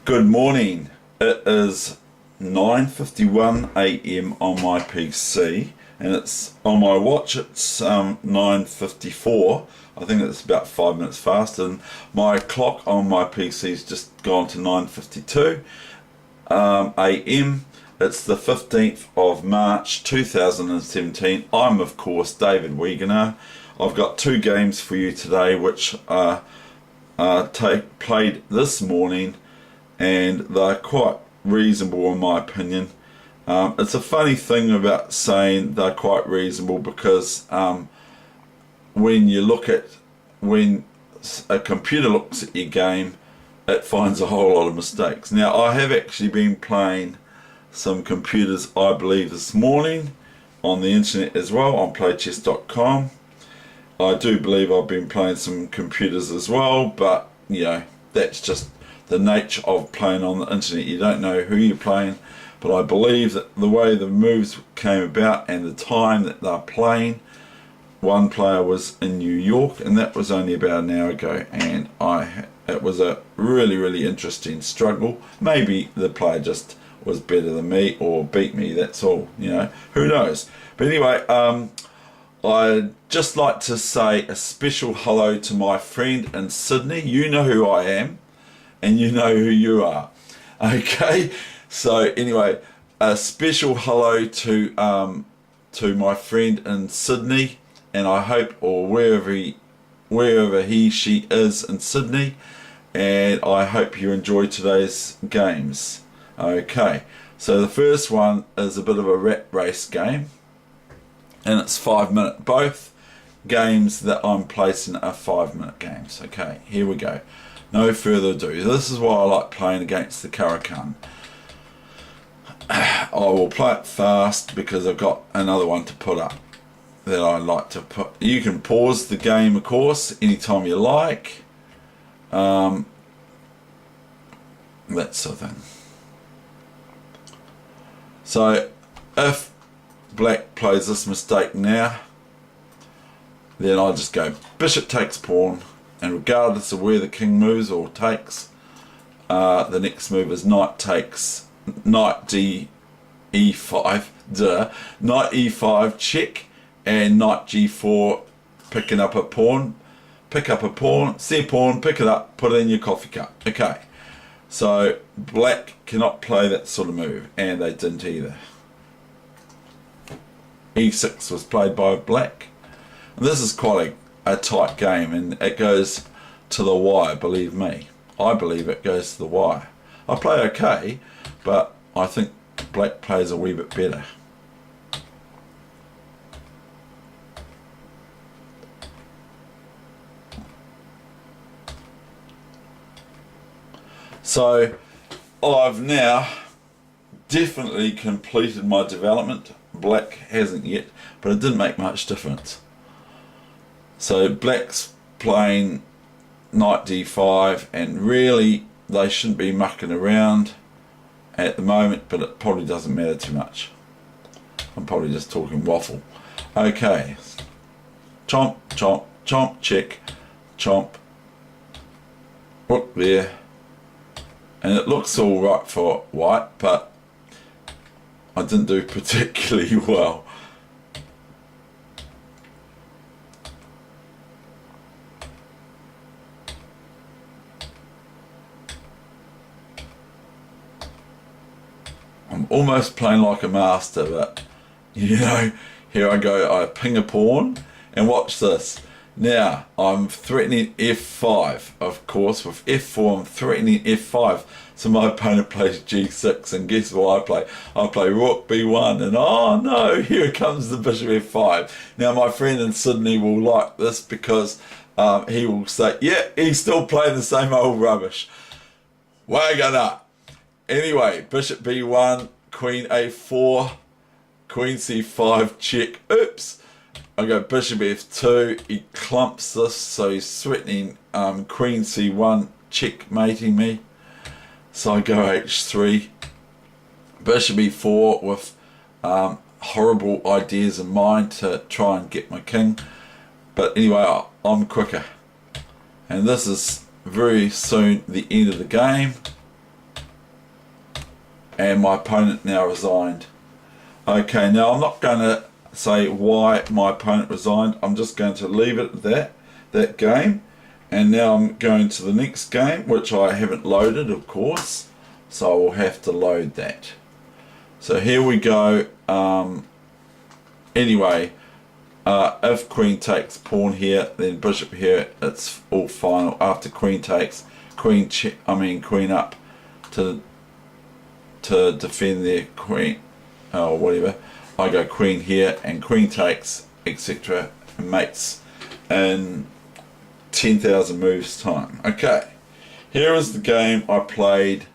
Good morning. It is 9:51 a.m. on my PC, and it's on my watch. It's 9:54. I think it's about 5 minutes faster. And my clock on my PC's just gone to 9:52 a.m. It's the 15th of March 2017. I'm of course David Weegenaar. I've got two games for you today, which are played this morning, and they're quite reasonable in my opinion. It's a funny thing about saying they're quite reasonable because when a computer looks at your game, it finds a whole lot of mistakes. Now, I have actually been playing some computers, I believe, this morning on the internet as well, on playchess.com. I do believe I've been playing some computers as well, but you know, that's just the nature of playing on the internet. You don't know who you're playing, but I believe that the way the moves came about and the time that they're playing, one player was in New York, and that was only about an hour ago, and it was a really interesting struggle. Maybe the player just was better than me or beat me, that's all, you know, who knows. But anyway, I'd just like to say a special hello to my friend in Sydney. You know who I am, and you know who you are. Okay, so anyway, a special hello to my friend in Sydney, and I hope, or wherever she is in Sydney, and I hope you enjoy today's games. Okay, so the first one is a bit of a rat race game, and it's 5 minute. Both games that I'm placing are 5 minute games. Okay, here we go. No further ado. This is why I like playing against the Caracan. I will play it fast because I've got another one to put up that I like to put. You can pause the game, of course, anytime you like. That sort of thing. So if black plays this mistake now, then I'll just go bishop takes pawn, and regardless of where the king moves or takes, the next move is knight takes, knight e5, knight e5 check, and knight g4, picking up a pawn, pick up a pawn, see a pawn, pick it up, put it in your coffee cup. Okay, so black cannot play that sort of move, and they didn't either. e6 was played by black, and this is quite a tight game, and it goes to the wire, believe me. I believe it goes to the wire. I play okay, but I think black plays a wee bit better. So I've now definitely completed my development. Black hasn't yet, but it didn't make much difference. So black's playing knight d5, and really they shouldn't be mucking around at the moment, but it probably doesn't matter too much. I'm probably just talking waffle. Okay, chomp, chomp, chomp, check, chomp, rook there, and it looks all right for white, but I didn't do particularly well. I'm almost playing like a master, but you know, here I go, I ping a pawn, and watch this. Now I'm threatening f5, of course. With f4 I'm threatening f5, so my opponent plays g6, and guess what I play? I play rook b1, and oh no, here comes the bishop f5. Now my friend in Sydney will like this because he will say, yeah, he's still playing the same old rubbish. Weegenaar. Anyway, bishop b1, queen a4, queen c5, check. Oops. I go bishop f2, he clumps this, so he's threatening queen c1, checkmating me. So I go h3, bishop e4 with horrible ideas in mind to try and get my king. But anyway, I'm quicker. And this is very soon the end of the game. and my opponent now resigned. Okay, now I'm not going to say why my opponent resigned. I'm just going to leave it at that game. And now I'm going to the next game, which I haven't loaded, of course, so I will have to load that. So here we go. Anyway, if queen takes pawn here, then bishop here, it's all final. After queen takes, queen up to defend their queen, or whatever. I go queen here, and queen takes, etc. mates in 10,000 moves time. Okay, here is the game I played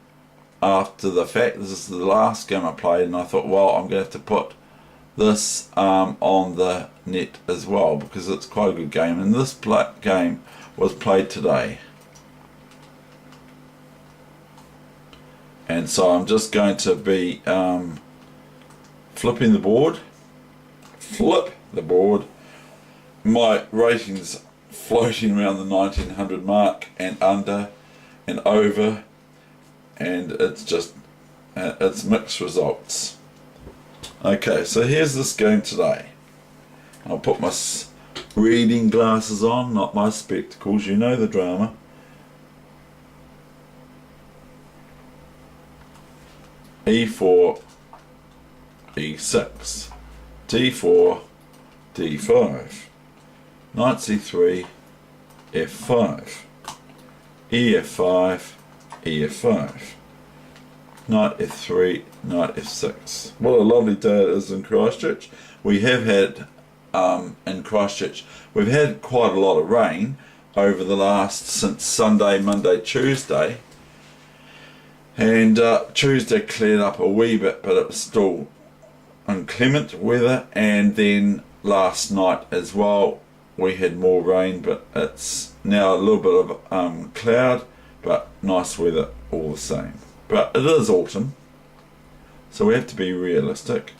after the fact. This is the last game I played, and I thought, well, I'm going to have to put this on the net as well, because it's quite a good game, and this game was played today. And so I'm just going to be flipping the board. Flip the board. My ratings floating around the 1900 mark and under and over, and it's just it's mixed results. Okay, so here's this game today. I'll put my reading glasses on, not my spectacles, you know the drama. E4, E6, D4, D5, knight C3, F5, EF5, EF5, knight F3, knight F6. What a lovely day it is in Christchurch. We have had, in Christchurch, we've had quite a lot of rain over the since Sunday, Monday, Tuesday. And Tuesday cleared up a wee bit, but it was still inclement weather. And then last night as well, we had more rain, but it's now a little bit of cloud, but nice weather all the same. But it is autumn, so we have to be realistic.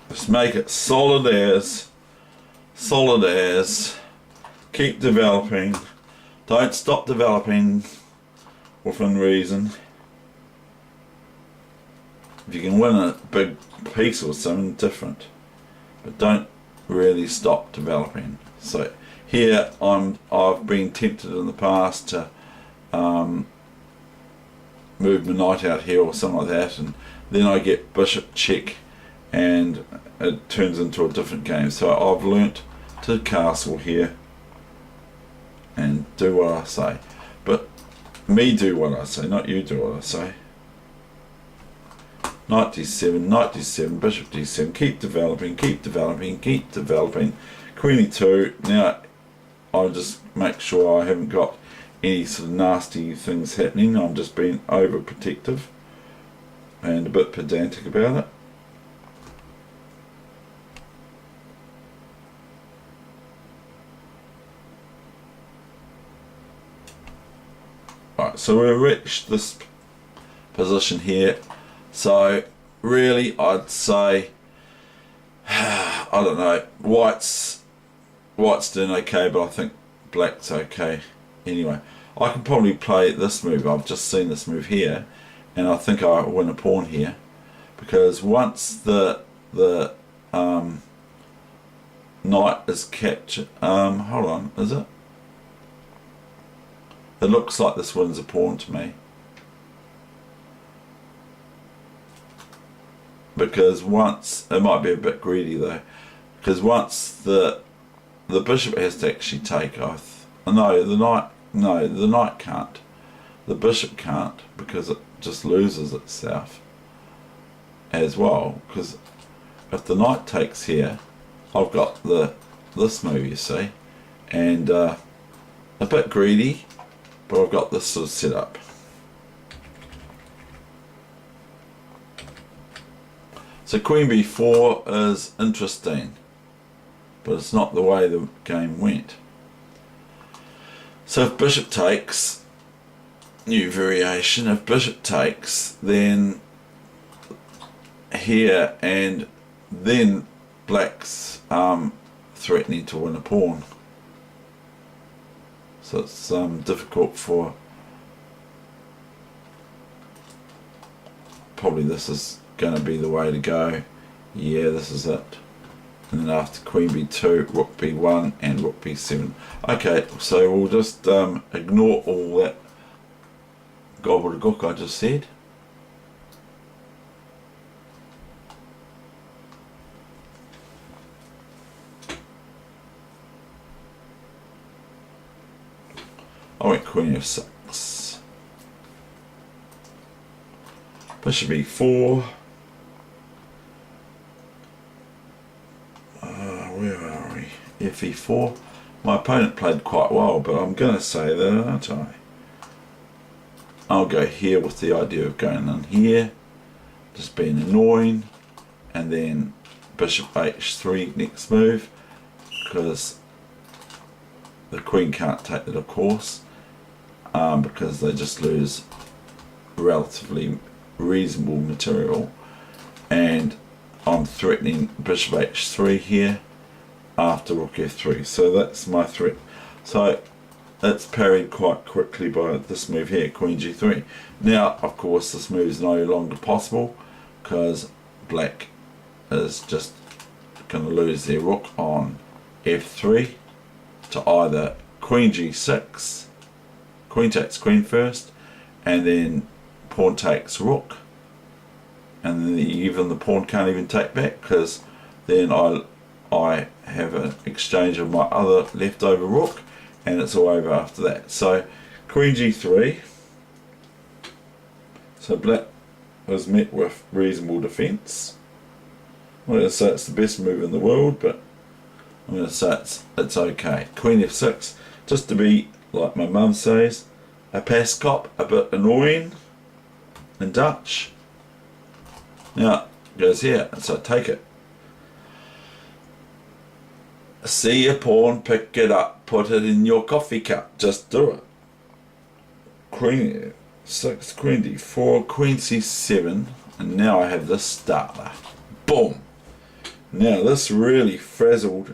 Just make it solid as, keep developing, don't stop developing within reason. If you can win a big piece or something, different, but don't really stop developing. So here I've been tempted in the past to move my knight out here or something like that, and then I get bishop check and it turns into a different game. So I've learnt to castle here and do what I say, but me do what I say, not you do what I say. Knight d7, knight d7, bishop d7, keep developing, keep developing, keep developing. Queen e2. Now I'll just make sure I haven't got any sort of nasty things happening. I'm just being overprotective and a bit pedantic about it. Right, so we've reached this position here. So really I'd say, I don't know, white's doing okay, but I think black's okay. Anyway, I can probably play this move. I've just seen this move here, and I think I win a pawn here, because once the knight is captured, hold on, is it? It looks like this wins a pawn to me, because once, it might be a bit greedy though, because once the bishop has to actually take off. No, the knight can't. The bishop can't, because it just loses itself as well. Because if the knight takes here, I've got this move, you see, and a bit greedy, but I've got this sort of set up. So queen b4 is interesting, but it's not the way the game went. So if bishop takes, new variation. If bishop takes, then here, and then black's threatening to win a pawn. So it's difficult for... Probably this is going to be the way to go. Yeah, this is it. And then after queen b2, rook b1 and rook b7. Okay, so we'll just ignore all that gobbledygook I just said. I went queen f6. Bishop e4. Where are we? Fe4. My opponent played quite well, but I'm going to say that, aren't I? I'll go here with the idea of going in here, just being annoying, and then bishop h3 next move, because the queen can't take it, of course, because they just lose relatively reasonable material, and I'm threatening bishop h3 here after rook f3, so that's my threat. So it's parried quite quickly by this move here, queen g3. Now, of course, this move is no longer possible because black is just going to lose their rook on f3 to either queen g6, queen takes queen first, and then pawn takes rook, and then even the pawn can't even take back, because then I have an exchange of my other leftover rook, and it's all over after that. So queen g3. So black was met with reasonable defence. I'm not going to say it's the best move in the world, but I'm going to say it's okay. Queen f6, just to be, like my mum says, a pascop, a bit annoying in Dutch. Now it goes here, so take it. See your pawn, pick it up, put it in your coffee cup, just do it. Queen f6, queen d4, queen c7, and now I have this starter. Boom! Now this really frazzled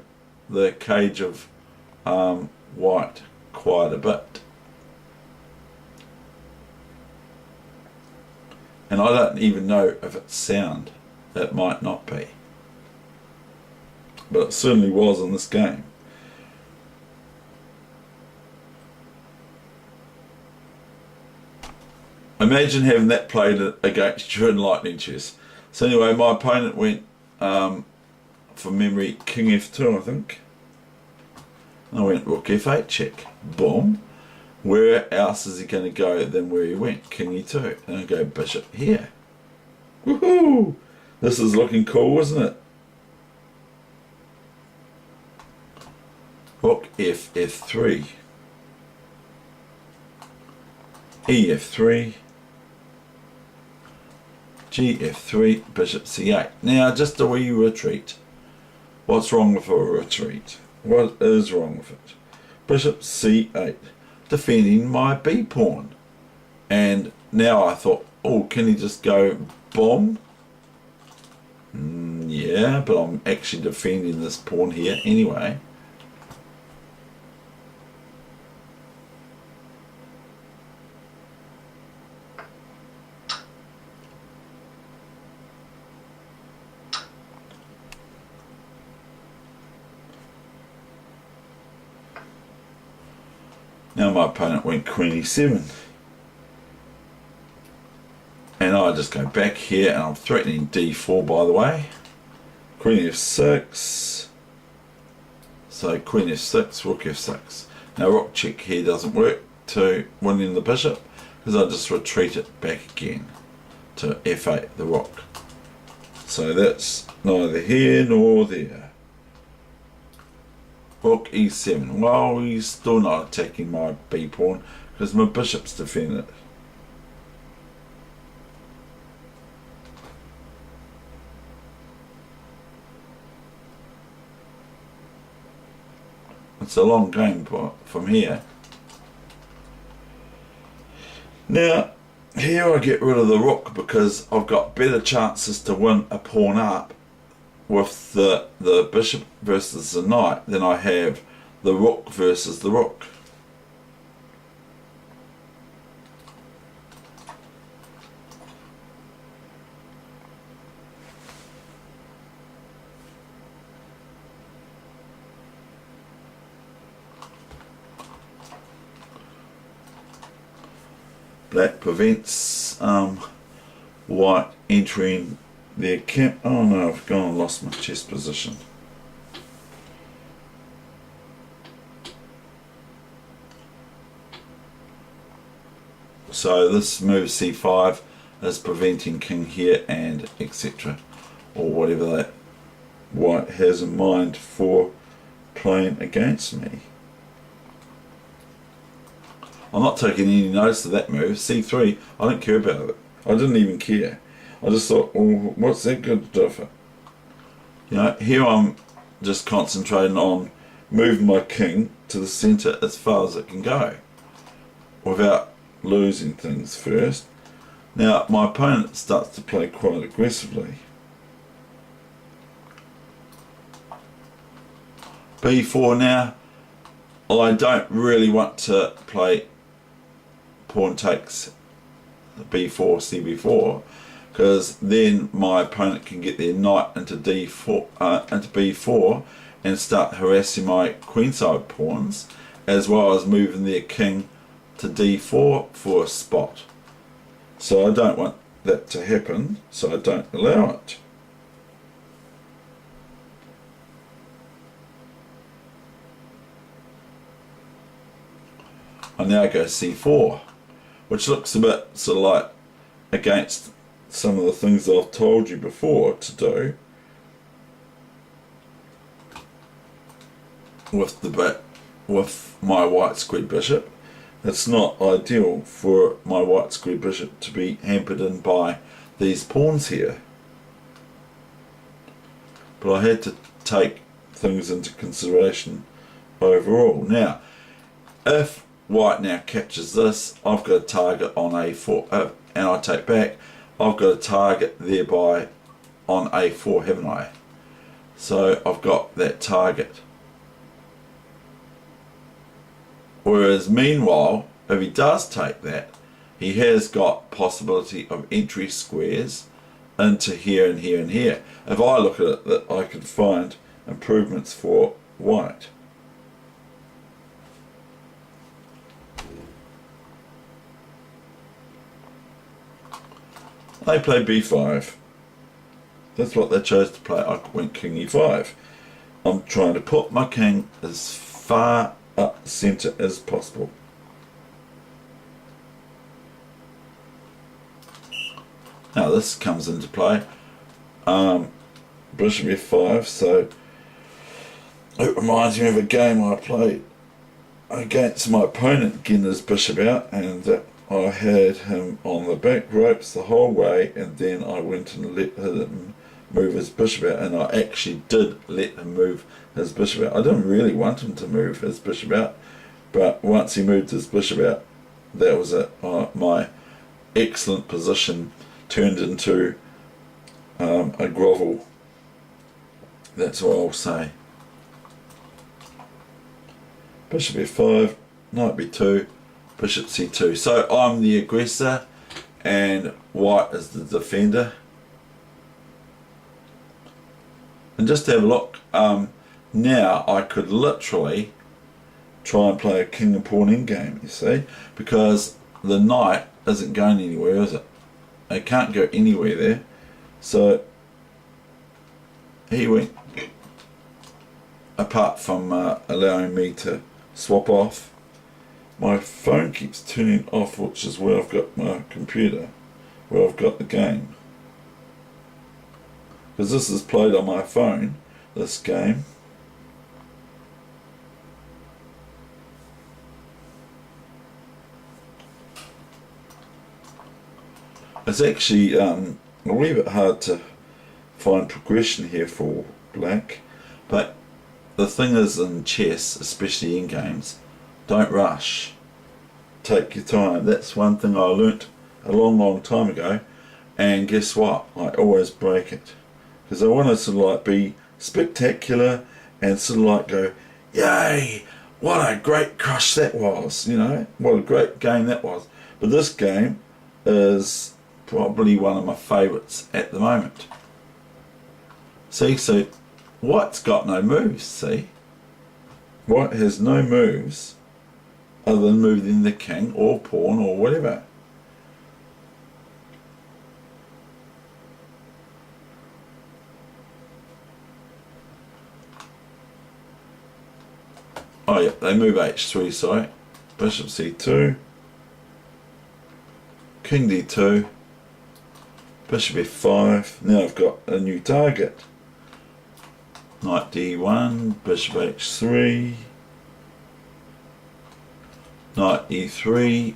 the cage of white quite a bit. And I don't even know if it's sound. It might not be. But it certainly was in this game. Imagine having that played against you in lightning chess. So anyway, my opponent went, from memory, king f2, I think. I went rook f8 check. Boom. Where else is he going to go than where he went? King e2. And I go bishop here. Woohoo! This is looking cool, isn't it? Rook f3. e3. gf3, bishop c8. Now just a wee retreat. What's wrong with a retreat? What is wrong with it? Bishop c8, defending my b pawn. And now I thought, oh, can he just go bomb? Yeah, but I'm actually defending this pawn here anyway. Now my opponent went queen e7. And I just go back here, and I'm threatening d4, by the way. Queen f6. So queen f6, rook f6. Now rook check here doesn't work to winning the bishop, because I just retreat it back again to f8, the rook. So that's neither here nor there. Rook e7. Well, he's still not attacking my b pawn because my bishop's defending it. It's a long game from here. Now, here I get rid of the rook because I've got better chances to win a pawn up with the bishop versus the knight than I have the rook versus the rook. Black prevents white entering their camp. Oh no, I've gone and lost my chess position. So this move c5 is preventing king here and etc. or whatever that white has in mind for playing against me. I'm not taking any notice of that move. c3, I don't care about it. I didn't even care. I just thought, oh, what's that good to do for? You know, here I'm just concentrating on moving my king to the centre as far as it can go without losing things first. Now my opponent starts to play quite aggressively. b4 now. I don't really want to play pawn takes b4, cb4, because then my opponent can get their knight into d4, into b4, and start harassing my queenside pawns, as well as moving their king to d4 for a spot. So I don't want that to happen, so I don't allow it. I now go c4, which looks a bit sort of like against some of the things I've told you before to do with my white squared bishop. It's not ideal for my white squared bishop to be hampered in by these pawns here. But I had to take things into consideration overall. Now, if white now captures this, I've got a target on a4, and I take back, I've got a target thereby on a4, haven't I? So I've got that target. Whereas meanwhile, if he does take that, he has got possibility of entry squares into here and here and here. If I look at it, that I could find improvements for white. They played b5. That's what they chose to play. I went king e5. I'm trying to put my king as far up the centre as possible. Now this comes into play. Bishop f5, so it reminds me of a game I played against my opponent getting his bishop out, and I had him on the back ropes the whole way, and then I went and let him move his bishop out, and I actually did let him move his bishop out. I didn't really want him to move his bishop out, but once he moved his bishop out, that was it. My excellent position turned into a grovel. That's what I'll say. Bishop f5, knight b2, bishop c2. So I'm the aggressor and white is the defender. And just to have a look, now I could literally try and play a king and pawn endgame, you see, because the knight isn't going anywhere, is it? It can't go anywhere there. So he went, apart from allowing me to swap off. My phone keeps turning off, which is where I've got my computer, where I've got the game. Because this is played on my phone, this game. It's actually a wee bit hard to find progression here for black, but the thing is in chess, especially in games, don't rush. take your time. That's one thing I learnt a long time ago, and guess what, I always break it because I want to sort of like be spectacular and sort of like go, yay, what a great crush that was, you know, what a great game that was. But this game is probably one of my favourites at the moment. See, so white's got no moves, see? White has no moves other than moving the king or pawn or whatever. Oh yeah, they move h3, sorry. Bishop c2, king d2, bishop f5. Now I've got a new target. Knight d1, bishop h3, knight e3,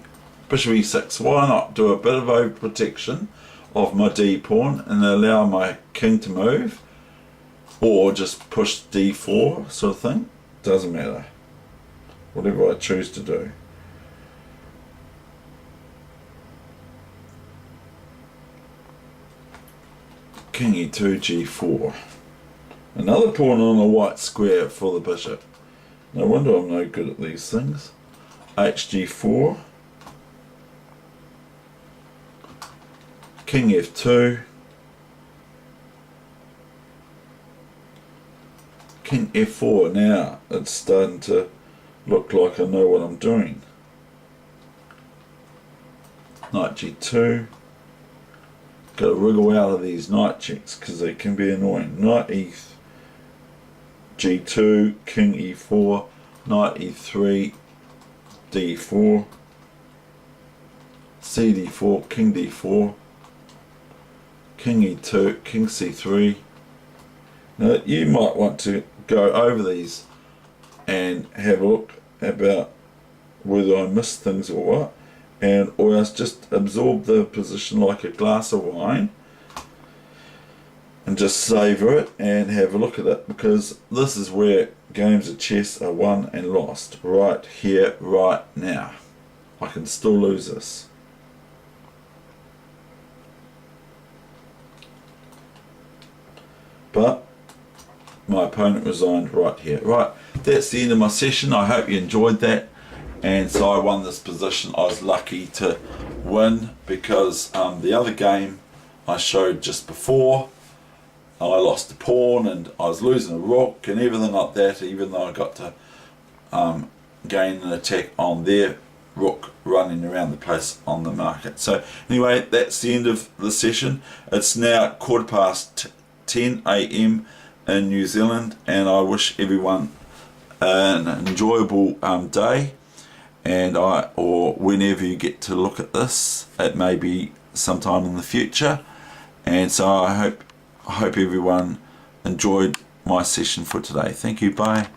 bishop e6. Why not do a bit of overprotection of my d pawn and allow my king to move, or just push d4 sort of thing? Doesn't matter. Whatever I choose to do. King e2, g4. Another pawn on a white square for the bishop. No wonder I'm no good at these things. hg4. King f2. King f4. Now it's starting to look like I know what I'm doing. Knight g2. Got to wriggle out of these knight checks because they can be annoying. Knight g2, king e4, knight e3, d4, cd4, king d4, king e2, king c3. Now you might want to go over these and have a look about whether I missed things or what, and or else just absorb the position like a glass of wine and just savour it and have a look at it, because this is where games of chess are won and lost, right here, right now. I can still lose this. But my opponent resigned right here. Right, that's the end of my session. I hope you enjoyed that. And so I won this position. I was lucky to win because the other game I showed just before, I lost a pawn and I was losing a rook and everything like that, even though I got to gain an attack on their rook running around the place on the market. So anyway, that's the end of the session. It's now 10 AM in New Zealand, and I wish everyone an enjoyable day, and or whenever you get to look at this, it may be sometime in the future. And so I hope everyone enjoyed my session for today. Thank you, bye.